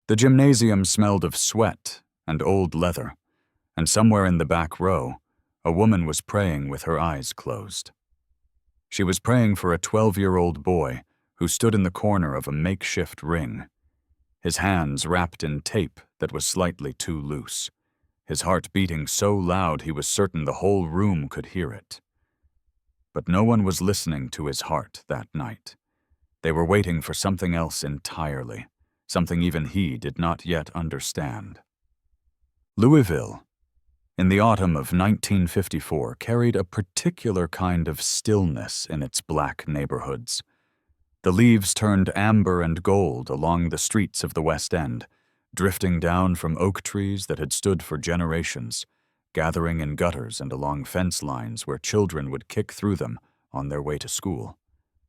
The gymnasium smelled of sweat and old leather, and somewhere in the back row, a woman was praying with her eyes closed. She was praying for a 12-year-old boy who stood in the corner of a makeshift ring, his hands wrapped in tape that was slightly too loose, his heart beating so loud he was certain the whole room could hear it. But no one was listening to his heart that night. They were waiting for something else entirely, something even he did not yet understand. Louisville, in the autumn of 1954, carried a particular kind of stillness in its black neighborhoods. The leaves turned amber and gold along the streets of the West End, drifting down from oak trees that had stood for generations, gathering in gutters and along fence lines where children would kick through them on their way to school.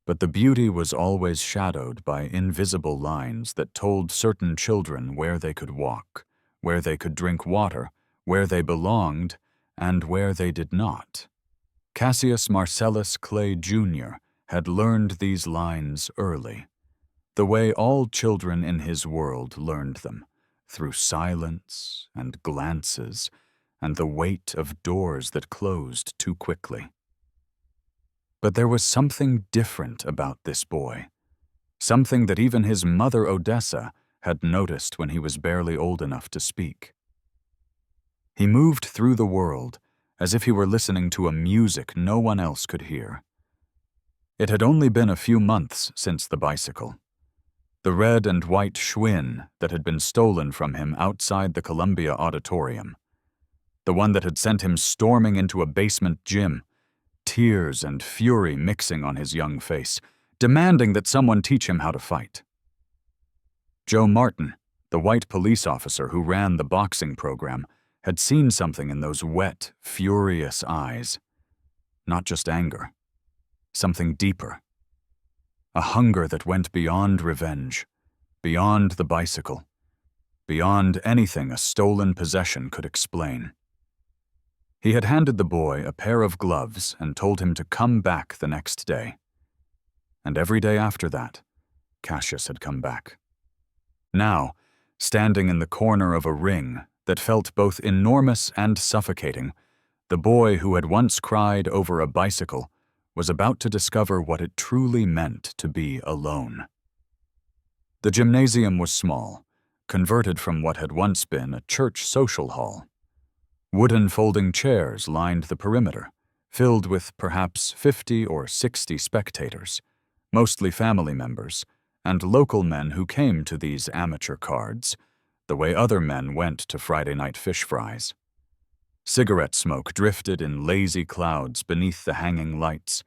But the beauty was always shadowed by invisible lines that told certain children where they could walk, where they could drink water, where they belonged, and where they did not. Cassius Marcellus Clay, Jr. had learned these lines early, the way all children in his world learned them, through silence and glances and the weight of doors that closed too quickly. But there was something different about this boy, something that even his mother Odessa had noticed when he was barely old enough to speak. He moved through the world as if he were listening to a music no one else could hear. It had only been a few months since the bicycle. The red and white Schwinn that had been stolen from him outside the Columbia Auditorium. The one that had sent him storming into a basement gym, tears and fury mixing on his young face, demanding that someone teach him how to fight. Joe Martin, the white police officer who ran the boxing program, had seen something in those wet, furious eyes. Not just anger. Something deeper. A hunger that went beyond revenge, beyond the bicycle, beyond anything a stolen possession could explain. He had handed the boy a pair of gloves and told him to come back the next day. And every day after that, Cassius had come back. Now, standing in the corner of a ring that felt both enormous and suffocating, the boy who had once cried over a bicycle was about to discover what it truly meant to be alone. The gymnasium was small, converted from what had once been a church social hall. Wooden folding chairs lined the perimeter, filled with perhaps 50 or 60 spectators, mostly family members, and local men who came to these amateur cards, the way other men went to Friday night fish fries. Cigarette smoke drifted in lazy clouds beneath the hanging lights,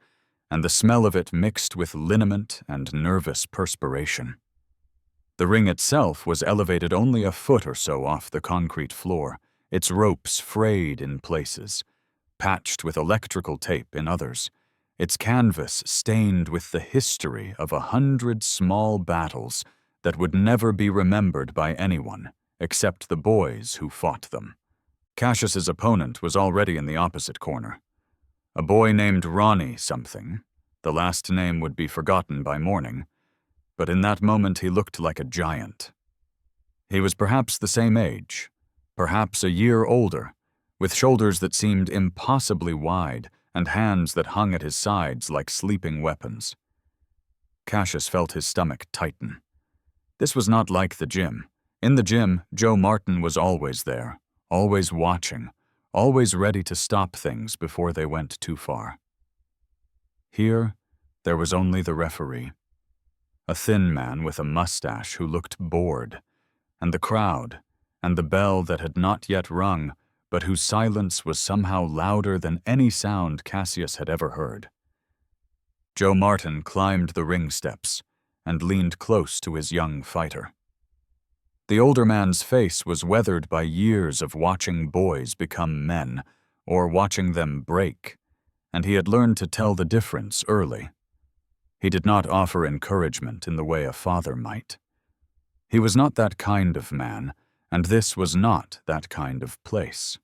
and the smell of it mixed with liniment and nervous perspiration. The ring itself was elevated only a foot or so off the concrete floor, its ropes frayed in places, patched with electrical tape in others, its canvas stained with the history of 100 small battles that would never be remembered by anyone except the boys who fought them. Cassius's opponent was already in the opposite corner. A boy named Ronnie something. The last name would be forgotten by morning, but in that moment he looked like a giant. He was perhaps the same age, perhaps a year older, with shoulders that seemed impossibly wide and hands that hung at his sides like sleeping weapons. Cassius felt his stomach tighten. This was not like the gym. In the gym, Joe Martin was always there, always watching, always ready to stop things before they went too far. Here, there was only the referee, a thin man with a mustache who looked bored, and the crowd, and the bell that had not yet rung, but whose silence was somehow louder than any sound Cassius had ever heard. Joe Martin climbed the ring steps and leaned close to his young fighter. The older man's face was weathered by years of watching boys become men, or watching them break, and he had learned to tell the difference early. He did not offer encouragement in the way a father might. He was not that kind of man, and this was not that kind of place.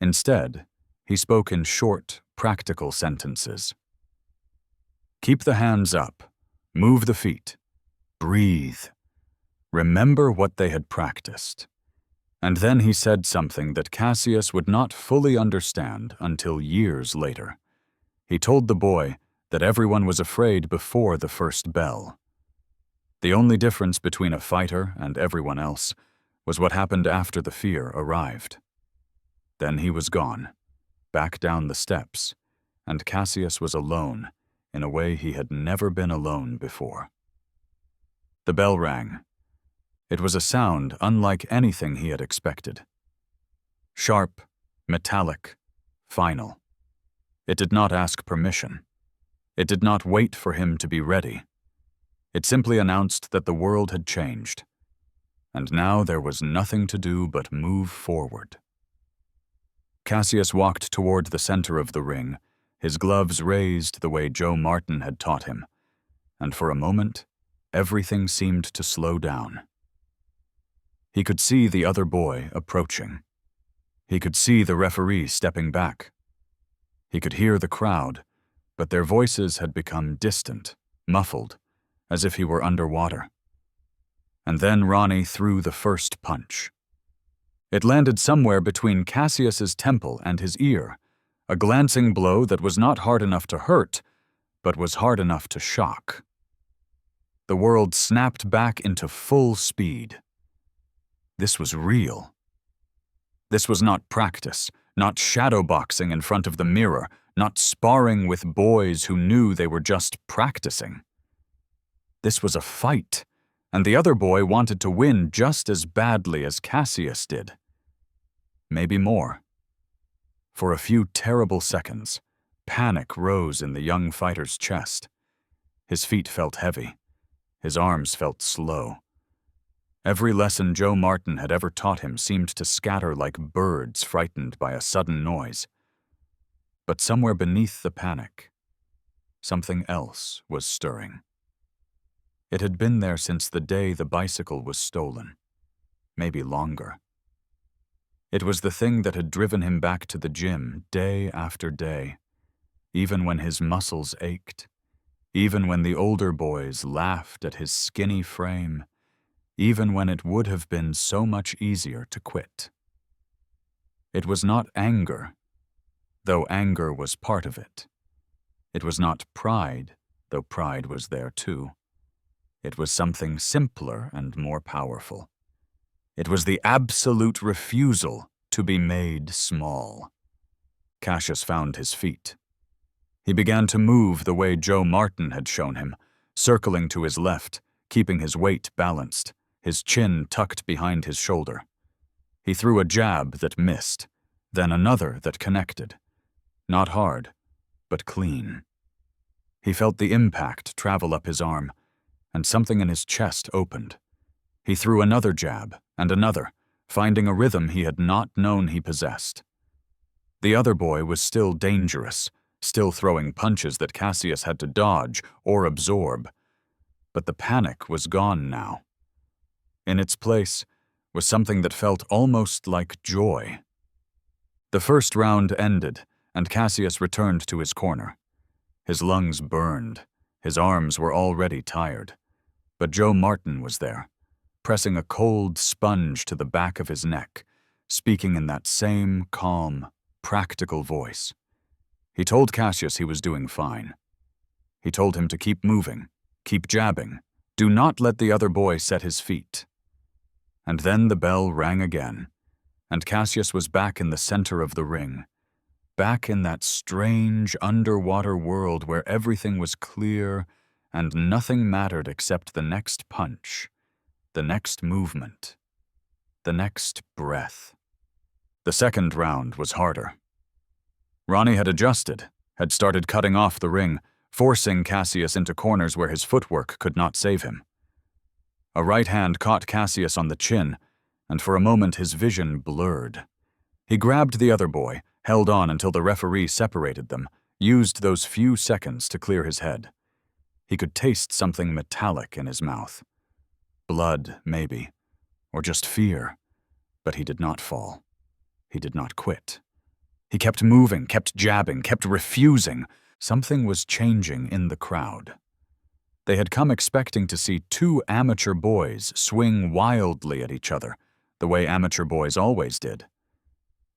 Instead, he spoke in short, practical sentences. Keep the hands up, move the feet, breathe. Remember what they had practiced. And then he said something that Cassius would not fully understand until years later. He told the boy that everyone was afraid before the first bell. The only difference between a fighter and everyone else was what happened after the fear arrived. Then he was gone, back down the steps, and Cassius was alone in a way he had never been alone before. The bell rang. It was a sound unlike anything he had expected. Sharp, metallic, final. It did not ask permission. It did not wait for him to be ready. It simply announced that the world had changed, and now there was nothing to do but move forward. Cassius walked toward the center of the ring, his gloves raised the way Joe Martin had taught him, and for a moment, everything seemed to slow down. He could see the other boy approaching. He could see the referee stepping back. He could hear the crowd, but their voices had become distant, muffled, as if he were underwater. And then Ronnie threw the first punch. It landed somewhere between Cassius's temple and his ear, a glancing blow that was not hard enough to hurt, but was hard enough to shock. The world snapped back into full speed. This was real. This was not practice, not shadowboxing in front of the mirror, not sparring with boys who knew they were just practicing. This was a fight, and the other boy wanted to win just as badly as Cassius did. Maybe more. For a few terrible seconds, panic rose in the young fighter's chest. His feet felt heavy. His arms felt slow. Every lesson Joe Martin had ever taught him seemed to scatter like birds frightened by a sudden noise. But somewhere beneath the panic, something else was stirring. It had been there since the day the bicycle was stolen, maybe longer. It was the thing that had driven him back to the gym day after day, even when his muscles ached, even when the older boys laughed at his skinny frame, even when it would have been so much easier to quit. It was not anger, though anger was part of it. It was not pride, though pride was there too. It was something simpler and more powerful. It was the absolute refusal to be made small. Cassius found his feet. He began to move the way Joe Martin had shown him, circling to his left, keeping his weight balanced, his chin tucked behind his shoulder. He threw a jab that missed, then another that connected. Not hard, but clean. He felt the impact travel up his arm, and something in his chest opened. He threw another jab, and another, finding a rhythm he had not known he possessed. The other boy was still dangerous, still throwing punches that Cassius had to dodge or absorb. But the panic was gone now. In its place was something that felt almost like joy. The first round ended, and Cassius returned to his corner. His lungs burned. His arms were already tired. But Joe Martin was there, pressing a cold sponge to the back of his neck, speaking in that same calm, practical voice. He told Cassius he was doing fine. He told him to keep moving, keep jabbing, do not let the other boy set his feet. And then the bell rang again, and Cassius was back in the center of the ring, back in that strange underwater world where everything was clear and nothing mattered except the next punch, the next movement, the next breath. The second round was harder. Ronnie had adjusted, had started cutting off the ring, forcing Cassius into corners where his footwork could not save him. A right hand caught Cassius on the chin, and for a moment his vision blurred. He grabbed the other boy, held on until the referee separated them, used those few seconds to clear his head. He could taste something metallic in his mouth. Blood, maybe, or just fear, but he did not fall. He did not quit. He kept moving, kept jabbing, kept refusing. Something was changing in the crowd. They had come expecting to see two amateur boys swing wildly at each other, the way amateur boys always did.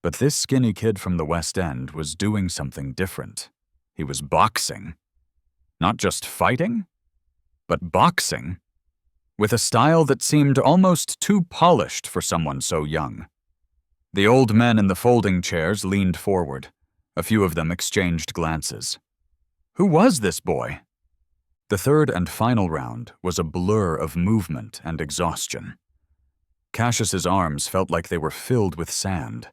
But this skinny kid from the West End was doing something different. He was boxing. Not just fighting, but boxing, with a style that seemed almost too polished for someone so young. The old men in the folding chairs leaned forward. A few of them exchanged glances. Who was this boy? The third and final round was a blur of movement and exhaustion. Cassius's arms felt like they were filled with sand.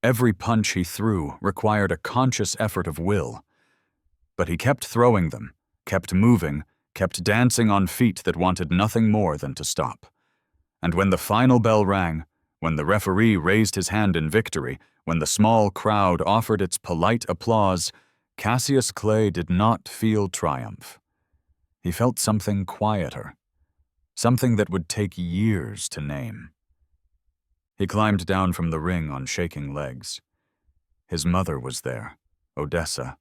Every punch he threw required a conscious effort of will. But he kept throwing them, kept moving, kept dancing on feet that wanted nothing more than to stop. And when the final bell rang, when the referee raised his hand in victory, when the small crowd offered its polite applause, Cassius Clay did not feel triumph. He felt something quieter, something that would take years to name. He climbed down from the ring on shaking legs. His mother was there, Odessa,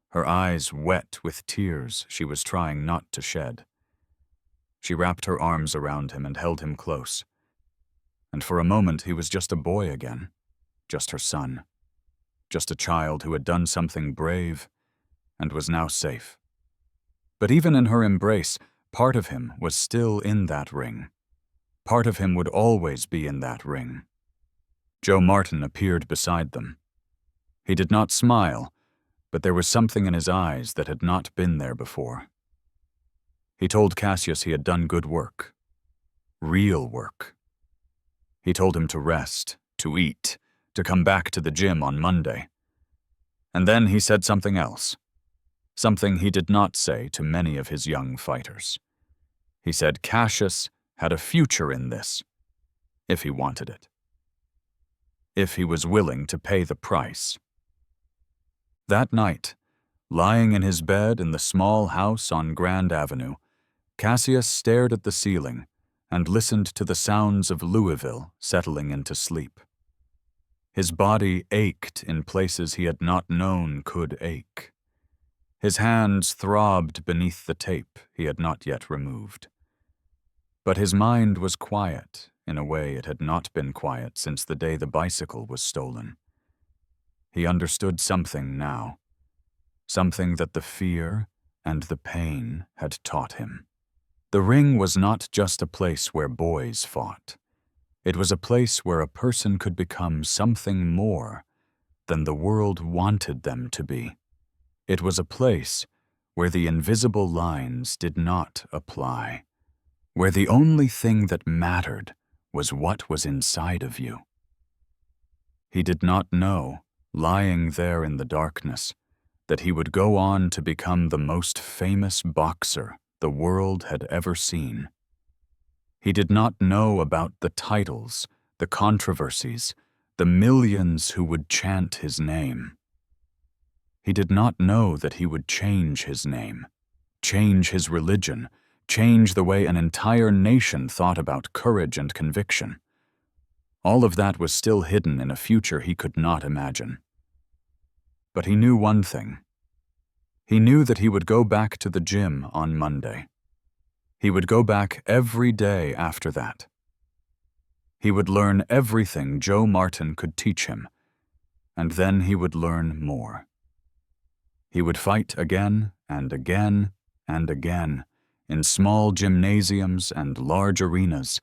her eyes wet with tears she was trying not to shed. She wrapped her arms around him and held him close. And for a moment he was just a boy again, just her son, just a child who had done something brave and was now safe. But even in her embrace, part of him was still in that ring. Part of him would always be in that ring. Joe Martin appeared beside them. He did not smile, but there was something in his eyes that had not been there before. He told Cassius he had done good work. Real work. He told him to rest, to eat, to come back to the gym on Monday. And then he said something else. Something he did not say to many of his young fighters. He said Cassius had a future in this, if he wanted it. If he was willing to pay the price. That night, lying in his bed in the small house on Grand Avenue, Cassius stared at the ceiling and listened to the sounds of Louisville settling into sleep. His body ached in places he had not known could ache. His hands throbbed beneath the tape he had not yet removed. But his mind was quiet in a way it had not been quiet since the day the bicycle was stolen. He understood something now, something that the fear and the pain had taught him. The ring was not just a place where boys fought. It was a place where a person could become something more than the world wanted them to be. It was a place where the invisible lines did not apply, where the only thing that mattered was what was inside of you. He did not know, lying there in the darkness, that he would go on to become the most famous boxer the world had ever seen. He did not know about the titles, the controversies, the millions who would chant his name. He did not know that he would change his name, change his religion, change the way an entire nation thought about courage and conviction. All of that was still hidden in a future he could not imagine. But he knew one thing. He knew that he would go back to the gym on Monday. He would go back every day after that. He would learn everything Joe Martin could teach him, and then he would learn more. He would fight again and again and again in small gymnasiums and large arenas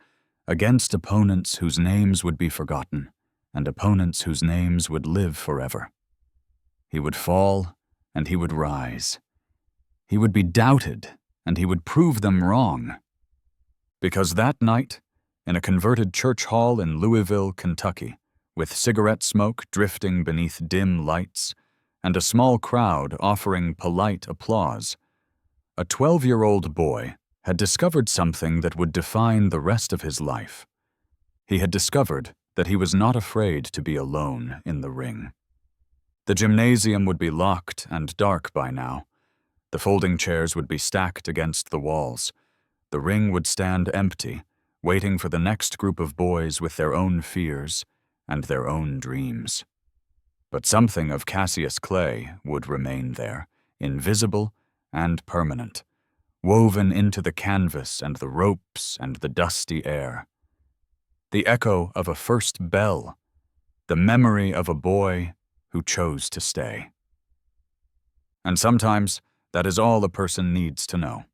against opponents whose names would be forgotten and opponents whose names would live forever. He would fall and he would rise. He would be doubted and he would prove them wrong. Because that night, in a converted church hall in Louisville, Kentucky, with cigarette smoke drifting beneath dim lights, and a small crowd offering polite applause, a 12-year-old boy had discovered something that would define the rest of his life. He had discovered that he was not afraid to be alone in the ring. The gymnasium would be locked and dark by now. The folding chairs would be stacked against the walls. The ring would stand empty, waiting for the next group of boys with their own fears and their own dreams. But something of Cassius Clay would remain there, invisible and permanent, woven into the canvas and the ropes and the dusty air. The echo of a first bell, the memory of a boy who chose to stay. And sometimes that is all a person needs to know.